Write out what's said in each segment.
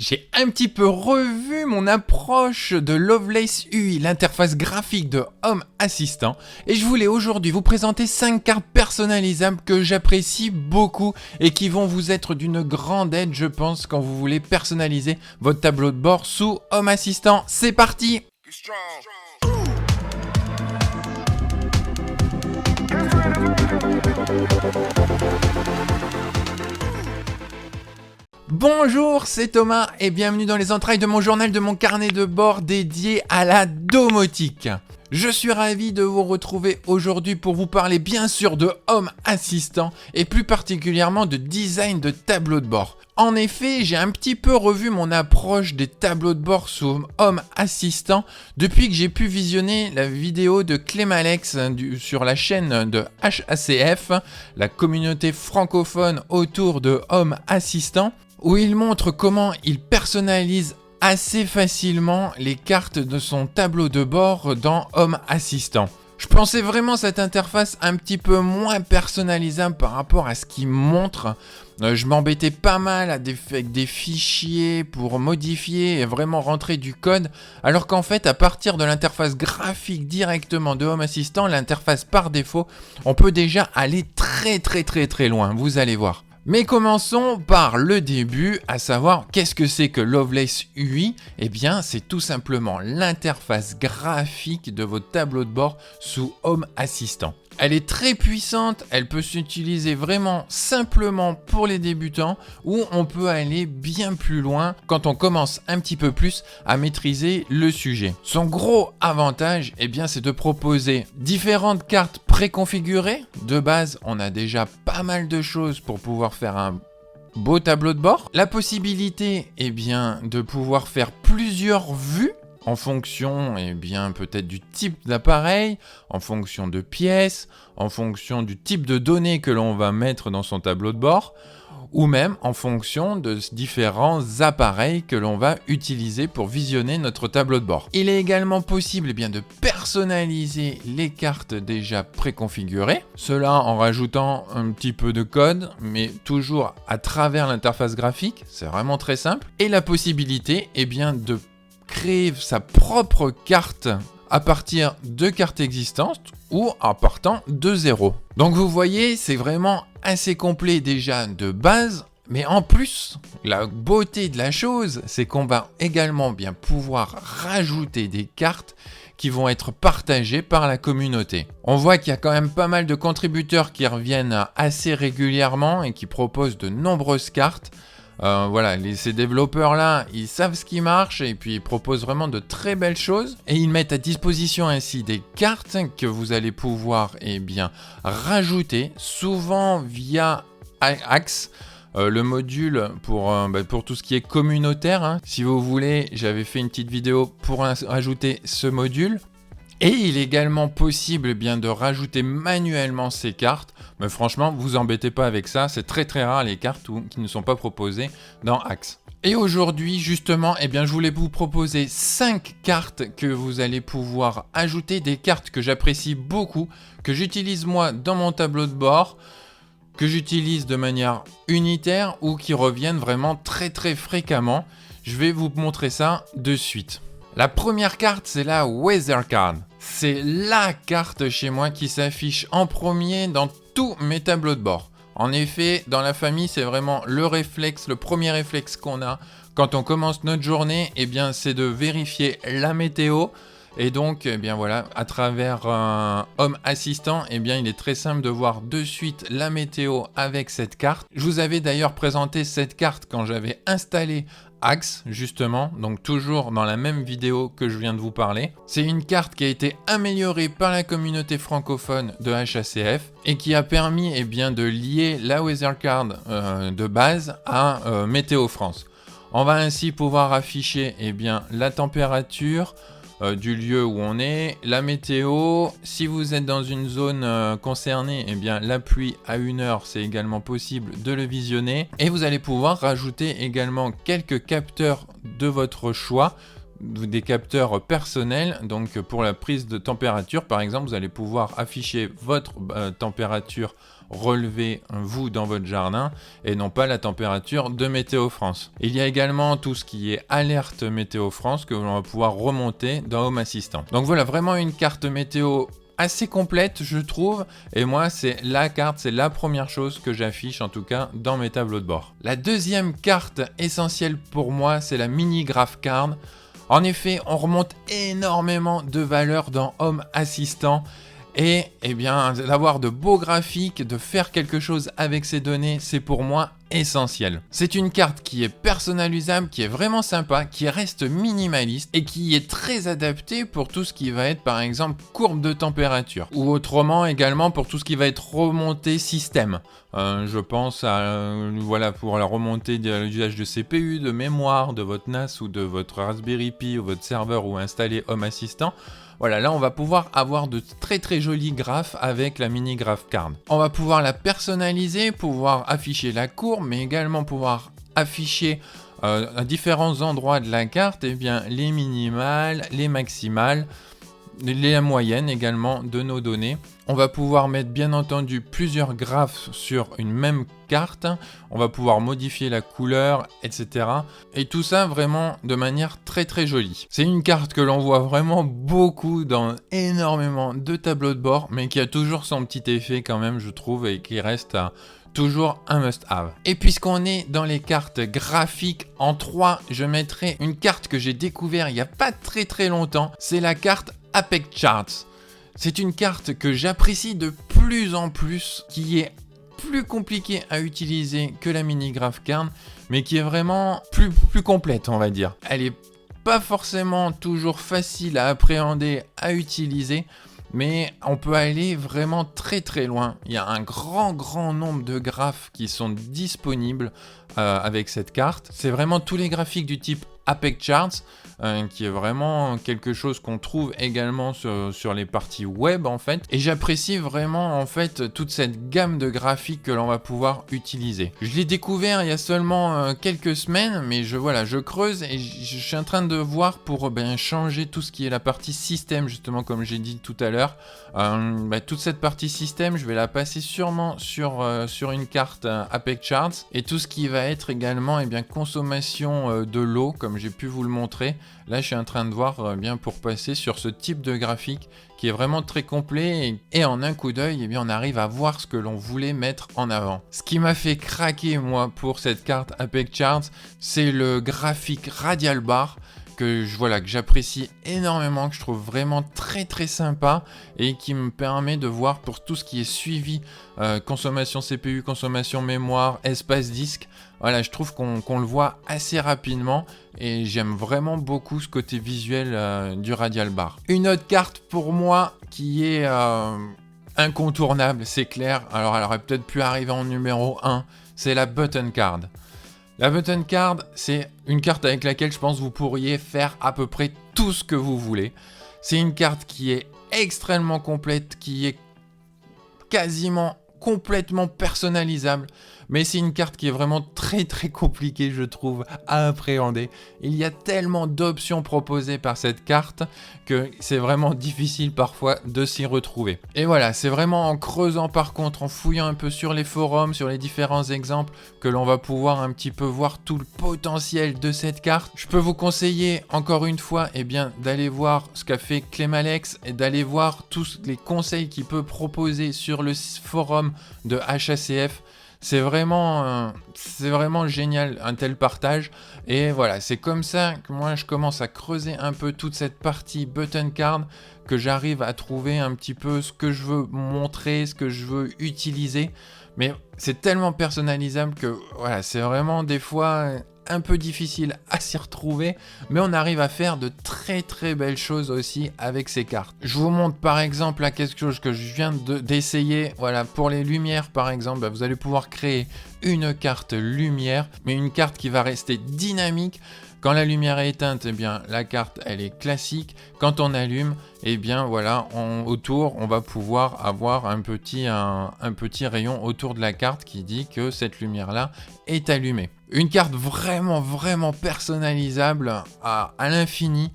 J'ai un petit peu revu mon approche de Lovelace UI, l'interface graphique de Home Assistant, et je voulais aujourd'hui vous présenter 5 cartes personnalisables que j'apprécie beaucoup et qui vont vous être d'une grande aide, je pense, quand vous voulez personnaliser votre tableau de bord sous Home Assistant. C'est parti! Bonjour, c'est Thomas et bienvenue dans les entrailles de mon journal, de mon carnet de bord dédié à la domotique. Je suis ravi de vous retrouver aujourd'hui pour vous parler bien sûr de Home Assistant et plus particulièrement de design de tableau de bord. En effet, j'ai un petit peu revu mon approche des tableaux de bord sous Home Assistant depuis que j'ai pu visionner la vidéo de Clémalex sur la chaîne de HACF, la communauté francophone autour de Home Assistant, où il montre comment il personnalise assez facilement les cartes de son tableau de bord dans Home Assistant. Je pensais vraiment cette interface un petit peu moins personnalisable par rapport à ce qu'il montre. Je m'embêtais pas mal avec des fichiers pour modifier et vraiment rentrer du code, alors qu'en fait, à partir de l'interface graphique directement de Home Assistant, l'interface par défaut, on peut déjà aller très loin, vous allez voir. Mais commençons par le début, à savoir qu'est-ce que c'est que Lovelace UI ? Eh bien, c'est tout simplement l'interface graphique de votre tableau de bord sous Home Assistant. Elle est très puissante, elle peut s'utiliser vraiment simplement pour les débutants ou on peut aller bien plus loin quand on commence un petit peu plus à maîtriser le sujet. Son gros avantage, eh bien, c'est de proposer différentes cartes préconfigurées. De base, on a déjà pas mal de choses pour pouvoir faire un beau tableau de bord. La possibilité, eh bien, de pouvoir faire plusieurs vues en fonction, eh bien, peut-être du type d'appareil, en fonction de pièces, en fonction du type de données que l'on va mettre dans son tableau de bord, ou même en fonction de différents appareils que l'on va utiliser pour visionner notre tableau de bord. Il est également possible, eh bien, de personnaliser les cartes déjà préconfigurées, cela en rajoutant un petit peu de code, mais toujours à travers l'interface graphique, c'est vraiment très simple, et la possibilité, eh bien, de créer sa propre carte à partir de cartes existantes ou en partant de zéro. Donc vous voyez, c'est vraiment assez complet déjà de base, mais en plus, la beauté de la chose, c'est qu'on va également bien pouvoir rajouter des cartes qui vont être partagées par la communauté. On voit qu'il y a quand même pas mal de contributeurs qui reviennent assez régulièrement et qui proposent de nombreuses cartes. Voilà, ces développeurs-là, ils savent ce qui marche et puis ils proposent vraiment de très belles choses. Et ils mettent à disposition ainsi des cartes que vous allez pouvoir, eh bien, rajouter, souvent via Axe, le module pour tout ce qui est communautaire. Hein. Si vous voulez, j'avais fait une petite vidéo pour ajouter ce module. Et il est également possible, eh bien, de rajouter manuellement ces cartes. Mais franchement, vous embêtez pas avec ça. C'est très rare les cartes qui ne sont pas proposées dans Axe. Et aujourd'hui, justement, eh bien, je voulais vous proposer 5 cartes que vous allez pouvoir ajouter. Des cartes que j'apprécie beaucoup, que j'utilise moi dans mon tableau de bord, que j'utilise de manière unitaire ou qui reviennent vraiment très fréquemment. Je vais vous montrer ça de suite. La première carte, c'est la Weather Card. C'est la carte chez moi qui s'affiche en premier dans tous mes tableaux de bord. En effet, dans la famille, c'est vraiment le premier réflexe qu'on a quand on commence notre journée, eh bien, c'est de vérifier la météo. Et donc, eh bien voilà, à travers Home Assistant, eh bien, il est très simple de voir de suite la météo avec cette carte. Je vous avais d'ailleurs présenté cette carte quand j'avais installé Axe, justement, donc toujours dans la même vidéo que je viens de vous parler. C'est une carte qui a été améliorée par la communauté francophone de HACF et qui a permis, eh bien, de lier la Weather Card de base à Météo France. On va ainsi pouvoir afficher, eh bien, la température du lieu où on est, la météo. Si vous êtes dans une zone concernée, eh bien, la pluie à 1 heure, c'est également possible de le visionner. Et vous allez pouvoir rajouter également quelques capteurs de votre choix des capteurs personnels. Donc pour la prise de température, par exemple, vous allez pouvoir afficher votre température relevée, vous, dans votre jardin, et non pas la température de Météo France. Il y a également tout ce qui est alerte Météo France que l'on va pouvoir remonter dans Home Assistant. Donc voilà, vraiment une carte météo assez complète, je trouve, et moi c'est la carte, c'est la première chose que j'affiche en tout cas dans mes tableaux de bord. La deuxième carte essentielle pour moi, c'est la mini graph card. En effet, on remonte énormément de valeurs dans Home Assistant. Et eh bien, d'avoir de beaux graphiques, de faire quelque chose avec ces données, c'est pour moi essentiel. C'est une carte qui est personnalisable, qui est vraiment sympa, qui reste minimaliste et qui est très adaptée pour tout ce qui va être par exemple courbe de température ou autrement également pour tout ce qui va être remontée système. Je pense à voilà, pour la remontée de l'usage de CPU, de mémoire, de votre NAS ou de votre Raspberry Pi ou votre serveur ou installer Home Assistant. Voilà, là on va pouvoir avoir de très jolis graphes avec la mini graph card. On va pouvoir la personnaliser, pouvoir afficher la courbe, mais également pouvoir afficher à différents endroits de la carte, eh bien, les minimales, les maximales, les moyennes également de nos données. On va pouvoir mettre bien entendu plusieurs graphes sur une même carte. On va pouvoir modifier la couleur, etc. Et tout ça vraiment de manière très jolie. C'est une carte que l'on voit vraiment beaucoup dans énormément de tableaux de bord, mais qui a toujours son petit effet quand même, je trouve, et qui reste toujours un must-have. Et puisqu'on est dans les cartes graphiques en 3, je mettrai une carte que j'ai découvert il n'y a pas très longtemps. C'est la carte Apex Charts. C'est une carte que j'apprécie de plus en plus, qui est plus compliquée à utiliser que la mini graph card, mais qui est vraiment plus complète, on va dire. Elle est pas forcément toujours facile à appréhender, à utiliser, mais on peut aller vraiment très loin. Il y a un grand nombre de graphes qui sont disponibles avec cette carte. C'est vraiment tous les graphiques du type Apex Charts, qui est vraiment quelque chose qu'on trouve également sur les parties web en fait. Et j'apprécie vraiment en fait toute cette gamme de graphiques que l'on va pouvoir utiliser. Je l'ai découvert il y a seulement quelques semaines, mais je creuse et je suis en train de voir pour changer tout ce qui est la partie système, justement comme j'ai dit tout à l'heure. Toute cette partie système, je vais la passer sûrement sur une carte Apex Charts, et tout ce qui va être également consommation de l'eau, comme j'ai pu vous le montrer. Là, je suis en train de voir pour passer sur ce type de graphique qui est vraiment très complet et en un coup d'œil, on arrive à voir ce que l'on voulait mettre en avant. Ce qui m'a fait craquer, moi, pour cette carte Apex Charts, c'est le graphique Radial Bar que j'apprécie énormément, que je trouve vraiment très sympa et qui me permet de voir pour tout ce qui est suivi, consommation CPU, consommation mémoire, espace disque. Voilà, je trouve qu'on le voit assez rapidement et j'aime vraiment beaucoup ce côté visuel du Radial Bar. Une autre carte pour moi qui est incontournable, c'est clair. Alors elle aurait peut-être pu arriver en numéro 1, c'est la Button Card. La Button Card, c'est une carte avec laquelle je pense vous pourriez faire à peu près tout ce que vous voulez. C'est une carte qui est extrêmement complète, qui est quasiment complètement personnalisable, mais c'est une carte qui est vraiment très compliquée, je trouve, à appréhender. Il y a tellement d'options proposées par cette carte que c'est vraiment difficile parfois de s'y retrouver. Et voilà, c'est vraiment en creusant par contre, en fouillant un peu sur les forums, sur les différents exemples, que l'on va pouvoir un petit peu voir tout le potentiel de cette carte. Je peux vous conseiller encore une fois d'aller voir ce qu'a fait Clemalex et d'aller voir tous les conseils qu'il peut proposer sur le forum de HACF. C'est vraiment génial un tel partage, et voilà, c'est comme ça que moi je commence à creuser un peu toute cette partie Button Card, que j'arrive à trouver un petit peu ce que je veux montrer, ce que je veux utiliser, mais c'est tellement personnalisable que voilà, c'est vraiment des fois un peu difficile à s'y retrouver, mais on arrive à faire de très belles choses aussi avec ces cartes. Je vous montre par exemple là quelque chose que je viens d'essayer. Voilà, pour les lumières par exemple, vous allez pouvoir créer une carte lumière, mais une carte qui va rester dynamique. Quand la lumière est éteinte, la carte elle est classique. Quand on allume, voilà, autour on va pouvoir avoir un petit rayon autour de la carte qui dit que cette lumière là est allumée. Une carte vraiment personnalisable à l'infini.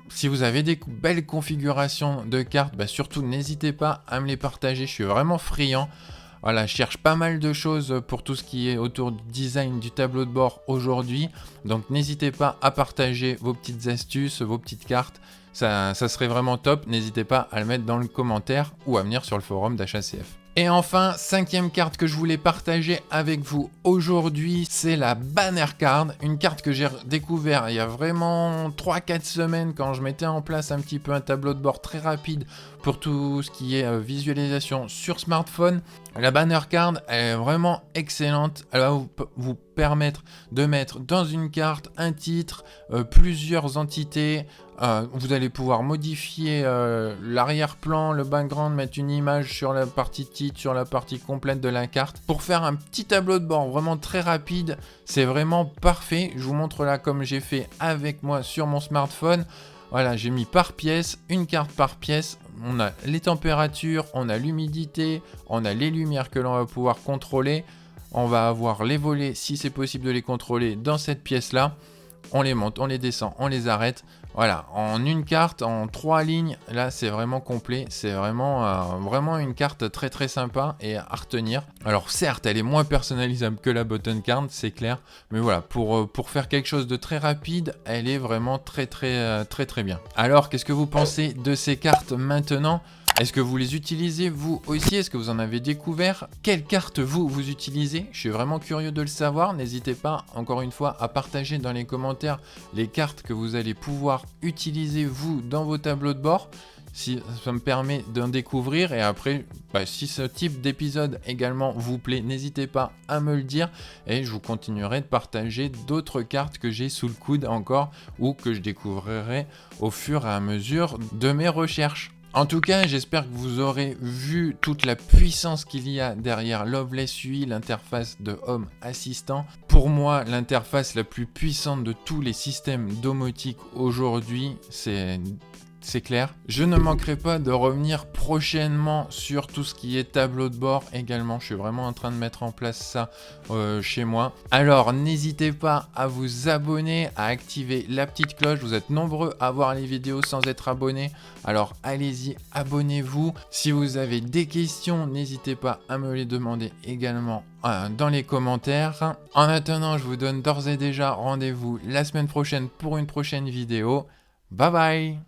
Si vous avez des belles configurations de cartes, bah surtout n'hésitez pas à me les partager, je suis vraiment friand. Voilà, je cherche pas mal de choses pour tout ce qui est autour du design du tableau de bord aujourd'hui. Donc n'hésitez pas à partager vos petites astuces, vos petites cartes. Ça serait vraiment top. N'hésitez pas à le mettre dans le commentaire ou à venir sur le forum d'HACF. Et enfin, cinquième carte que je voulais partager avec vous aujourd'hui, c'est la Banner Card. Une carte que j'ai découvert il y a vraiment 3-4 semaines quand je mettais en place un petit peu un tableau de bord très rapide pour tout ce qui est visualisation sur smartphone. La Banner Card est vraiment excellente. Elle va vous permettre de mettre dans une carte un titre, plusieurs entités. Vous allez pouvoir modifier l'arrière-plan, le background, mettre une image sur la partie titre, sur la partie complète de la carte. Pour faire un petit tableau de bord vraiment très rapide, c'est vraiment parfait. Je vous montre là comme j'ai fait avec moi sur mon smartphone. Voilà, j'ai mis par pièce, une carte par pièce. On a les températures, on a l'humidité, on a les lumières que l'on va pouvoir contrôler. On va avoir les volets, si c'est possible de les contrôler, dans cette pièce-là. On les monte, on les descend, on les arrête. Voilà, en une carte, en 3 lignes, là c'est vraiment complet. C'est vraiment une carte très sympa et à retenir. Alors certes, elle est moins personnalisable que la button card, c'est clair. Mais voilà, pour faire quelque chose de très rapide, elle est vraiment très bien. Alors, qu'est-ce que vous pensez de ces cartes maintenant ? Est-ce que vous les utilisez vous aussi? Est-ce que vous en avez découvert? Quelle carte vous utilisez? Je suis vraiment curieux de le savoir. N'hésitez pas, encore une fois, à partager dans les commentaires les cartes que vous allez pouvoir utiliser vous dans vos tableaux de bord. Si ça me permet d'en découvrir, et après, si ce type d'épisode également vous plaît, n'hésitez pas à me le dire et je vous continuerai de partager d'autres cartes que j'ai sous le coude encore ou que je découvrirai au fur et à mesure de mes recherches. En tout cas, j'espère que vous aurez vu toute la puissance qu'il y a derrière Loveless UI, l'interface de Home Assistant. Pour moi, l'interface la plus puissante de tous les systèmes domotiques aujourd'hui, c'est clair. Je ne manquerai pas de revenir prochainement sur tout ce qui est tableau de bord également. Je suis vraiment en train de mettre en place ça chez moi. Alors n'hésitez pas à vous abonner, à activer la petite cloche. Vous êtes nombreux à voir les vidéos sans être abonnés. Alors allez-y, abonnez-vous. Si vous avez des questions, n'hésitez pas à me les demander également dans les commentaires. En attendant, je vous donne d'ores et déjà rendez-vous la semaine prochaine pour une prochaine vidéo. Bye bye!